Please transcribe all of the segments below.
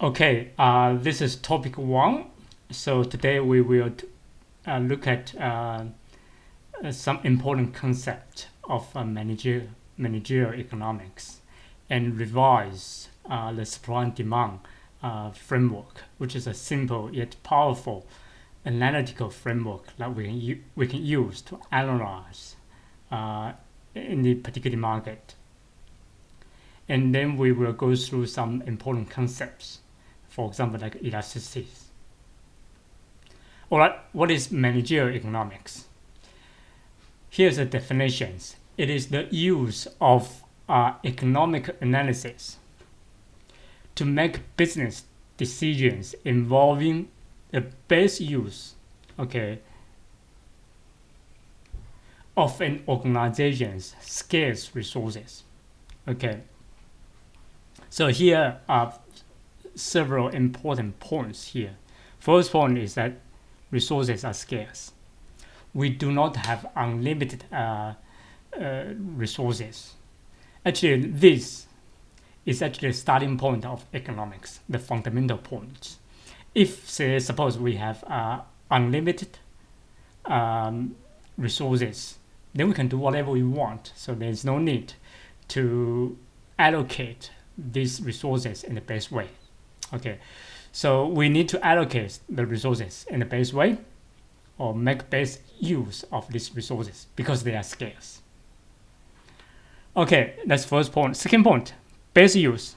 Okay, this is topic 1. So today we will look at some important concept of managerial economics and revise the supply and demand framework, which is a simple yet powerful analytical framework that we can use to analyze in the particular market. And then we will go through some important concepts, for example, like elasticity. All right, what is managerial economics? Here's the definitions. It is the use of economic analysis to make business decisions involving the best use, of an organization's scarce resources. So here are several important points here. First point is that resources are scarce. We do not have unlimited resources. Actually, this is actually the starting point of economics, the fundamental point. If, suppose we have unlimited resources, then we can do whatever we want. So there's no need to allocate these resources in the best way. So we need to allocate the resources in the best way or make best use of these resources because they are scarce. That's first point. Second point, best use.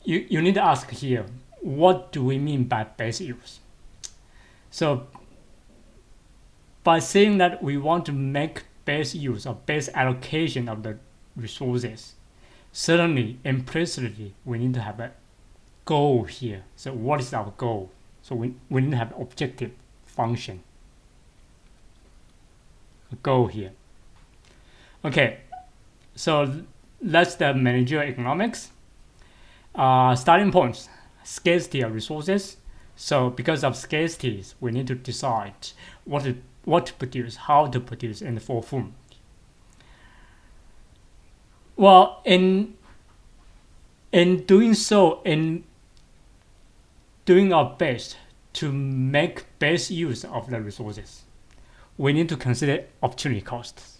You need to ask here, what do we mean by best use? So by saying that we want to make best use or best allocation of the resources, certainly implicitly we need to have a goal here. So what is our goal? So we need to have objective function, a goal here. So that's the managerial economics. Starting points, scarcity of resources. So because of scarcities, we need to decide what to produce, how to produce, and for whom. Well, in doing so, in doing our best to make best use of the resources, we need to consider opportunity costs.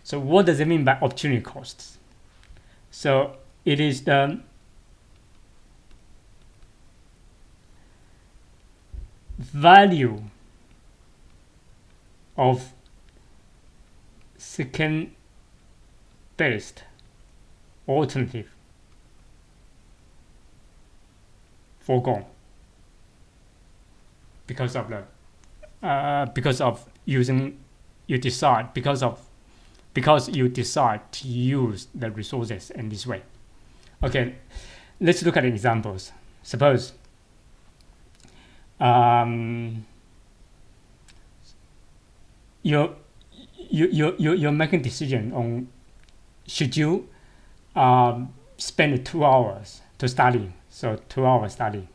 So what does it mean by opportunity costs? So it is the value of second best alternative foregone because of you decide to use the resources in this way. Let's look at examples. Suppose you're making decision on should you spend 2 hours to study. So 2 hours study.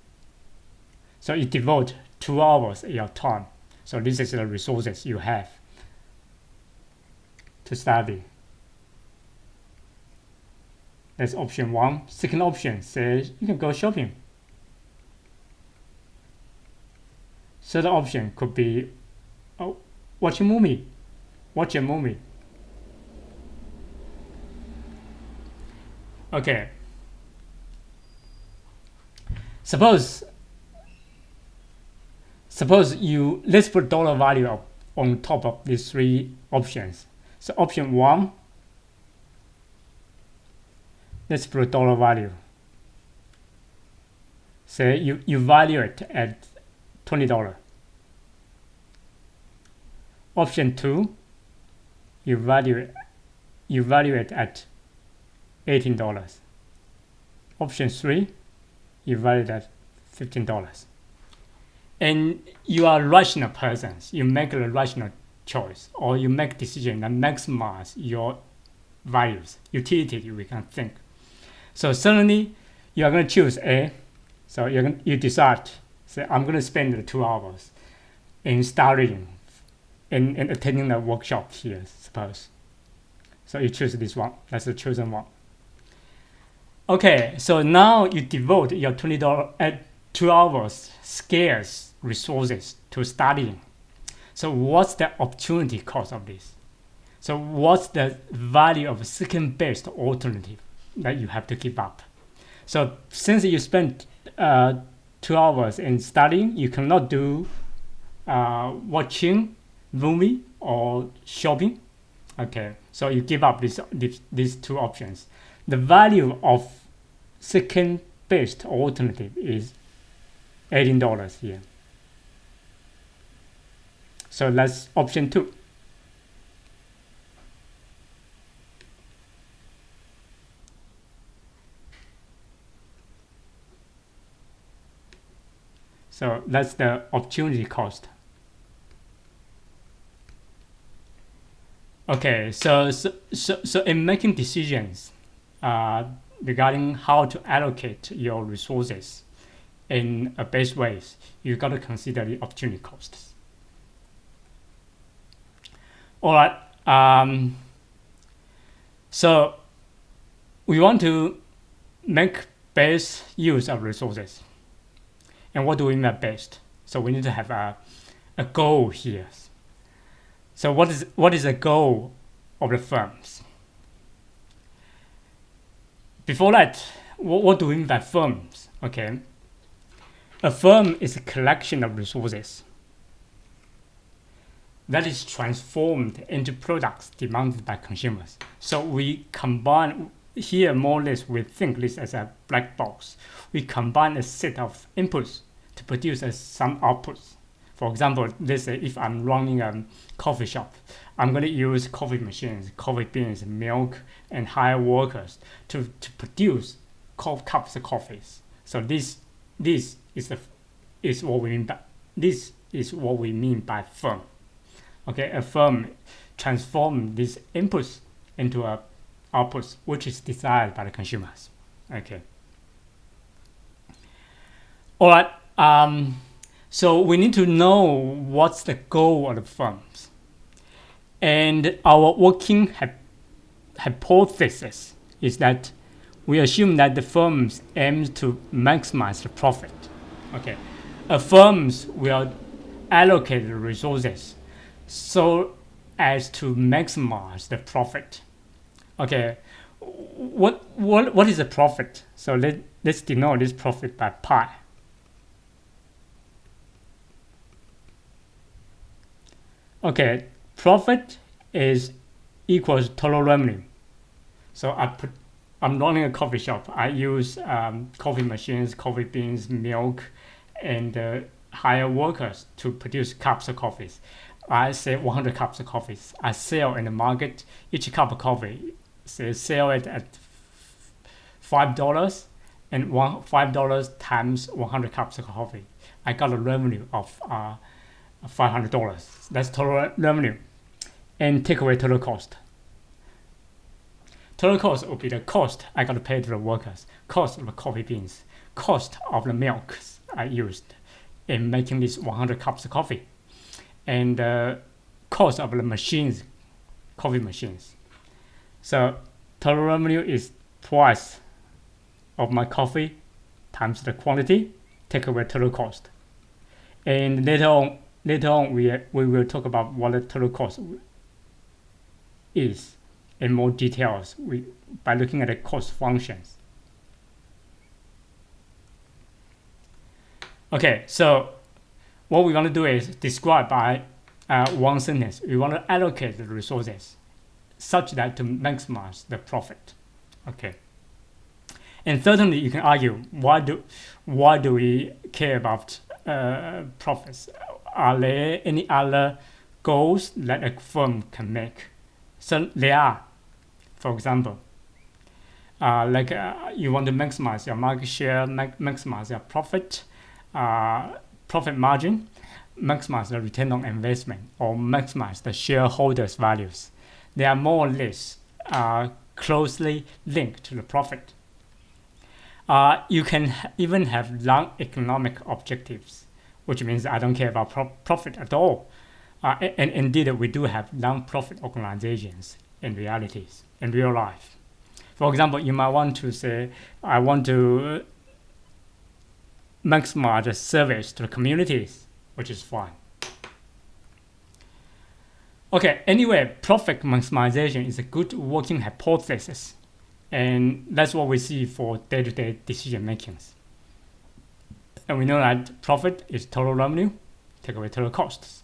So you devote 2 hours of your time. So this is the resources you have to study. That's option 1. Second option says you can go shopping. Third option could be watch a movie. Suppose let's put dollar value on top of these 3 options. So option 1, let's put dollar value. Say you value it at $20. Option 2, you value it at $18. Option 3, you value it at $15. And you are rational persons. You make a rational choice, or you make decision that maximize your values, utility we can think. So suddenly you are going to choose A. So you decide, say, I'm going to spend the 2 hours in studying and attending the workshop here, suppose. So you choose this one. That's the chosen one. Okay, so now you devote your $20 at 2 hours scarce resources to studying. So what's the opportunity cost of this? So what's the value of a second-best alternative that you have to keep up? So since you spent 2 hours in studying, you cannot do watching movie or shopping. Okay, so you give up these two options. The value of second best alternative is $18 here. So that's option 2. So that's the opportunity cost. Okay, so in making decisions regarding how to allocate your resources in a best ways, you got to consider the opportunity costs. All right. So we want to make best use of resources. And what do we mean by best? So we need to have a goal here. So what is the goal of the firms? Before that, what do we mean by firms? Okay, a firm is a collection of resources that is transformed into products demanded by consumers. So we combine here, more or less, we think this as a black box. We combine a set of inputs to produce some outputs. For example, let's say if I'm running a coffee shop, I'm going to use coffee machines, coffee beans, milk, and hire workers to produce cups of coffees. So this is what we mean by firm. Okay, a firm transforms these inputs into outputs, which is desired by the consumers. Okay. All right. So we need to know what's the goal of the firms. And our working hypothesis is that we assume that the firms aim to maximize the profit. Okay, firms will allocate the resources so as to maximize the profit. Okay, what is the profit? So let's denote this profit by pi. Okay, profit is equals total revenue. So I'm running a coffee shop. I use coffee machines, coffee beans, milk, and hire workers to produce cups of coffees. I sell 100 cups of coffees. I sell in the market each cup of coffee. Sell it at $5, and $5 times 100 cups of coffee. I got a revenue of $500. That's total revenue. And take away total cost. Total cost will be the cost I got to pay to the workers, cost of the coffee beans, cost of the milk I used in making these 100 cups of coffee, and the cost of the machines, coffee machines. So total revenue is price of my coffee times the quantity, take away total cost. And later on we will talk about what the total cost is in more details by looking at the cost functions. Okay, so what we want to do is describe by one sentence. We want to allocate the resources such that to maximize the profit. Okay. And certainly you can argue, why do we care about profits? Are there any other goals that a firm can make? So there are. For example, you want to maximize your market share, maximize your profit, profit margin, maximize the return on investment, or maximize the shareholders' values. They are more or less closely linked to the profit. You can even have non-economic objectives, which means I don't care about profit at all. And indeed, we do have non-profit organizations in real life. For example, you might want to say, I want to maximize the service to the communities, which is fine. Okay, anyway, profit maximization is a good working hypothesis, and that's what we see for day-to-day decision makings. And we know that profit is total revenue, take away total costs.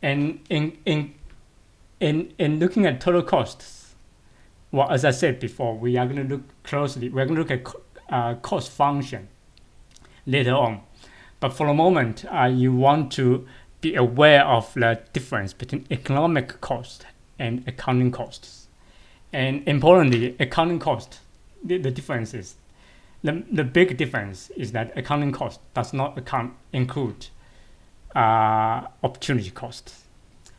And in looking at total costs, well, as I said before, we are going to look closely. We're going to look at cost function later on. But for the moment, you want to be aware of the difference between economic cost and accounting costs. And importantly, accounting cost, the difference is, the big difference is that accounting cost does not include opportunity costs.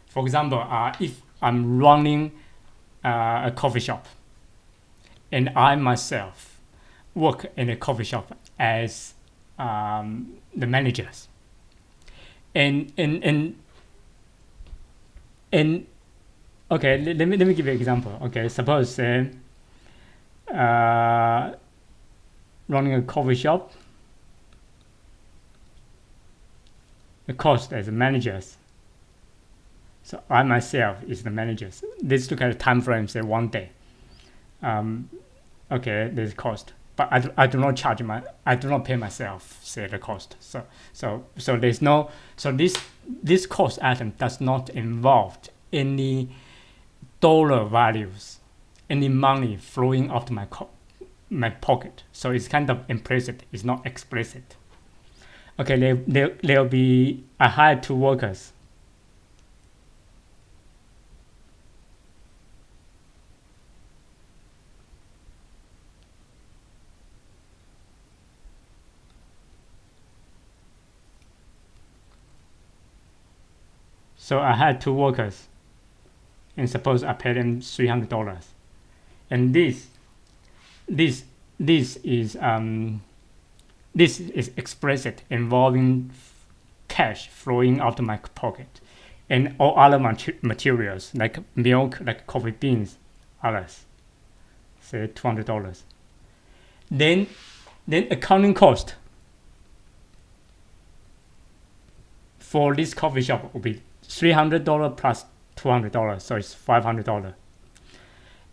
For example, if I'm running a coffee shop and I myself work in a coffee shop as the managers, and okay, let me give you an example. Okay, suppose running a coffee shop, the cost as managers. So I myself is the managers. Let's look at the time frame, say 1 day. Okay, there's cost, but I do not charge I do not pay myself, say the cost. So there's no, so this cost item does not involve any dollar values, any money flowing out of my pocket. So it's kind of implicit, it's not explicit. Okay, there'll be, I hired 2 workers. So I had 2 workers, and suppose I paid them $300, and this is explicit, involving cash flowing out of my pocket, and all other materials like milk, like coffee beans, others, say $200. Then accounting cost for this coffee shop will be $300 plus $200, so it's $500.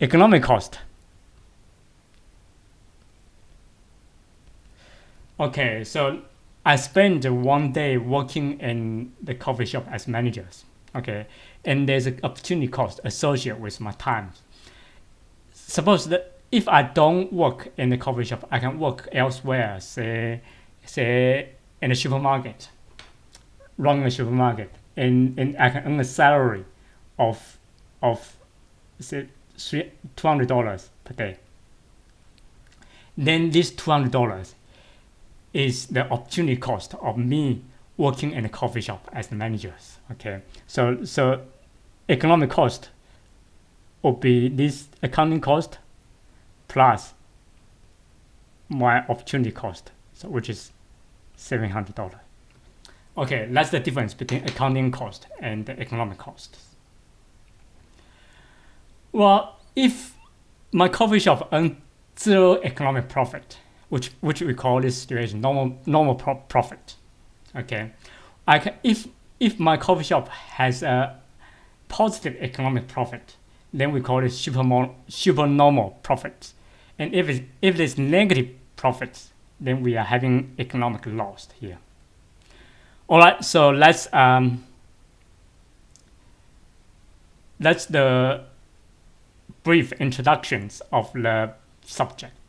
Economic cost. Okay, so I spent 1 day working in the coffee shop as managers. Okay, and there's an opportunity cost associated with my time. Suppose that if I don't work in the coffee shop, I can work elsewhere, say in a supermarket, running a supermarket, and I can earn a salary of say $200 per day. Then this $200 is the opportunity cost of me working in a coffee shop as the managers. Okay, so economic cost will be this accounting cost plus my opportunity cost, so which is $700. Okay, that's the difference between accounting cost and the economic cost. Well, if my coffee shop earns 0 economic profit, which we call this situation normal profit. Okay, if my coffee shop has a positive economic profit, then we call it super normal profit. And if there's negative profits, then we are having economic loss here. All right, so that's the brief introductions of the subject.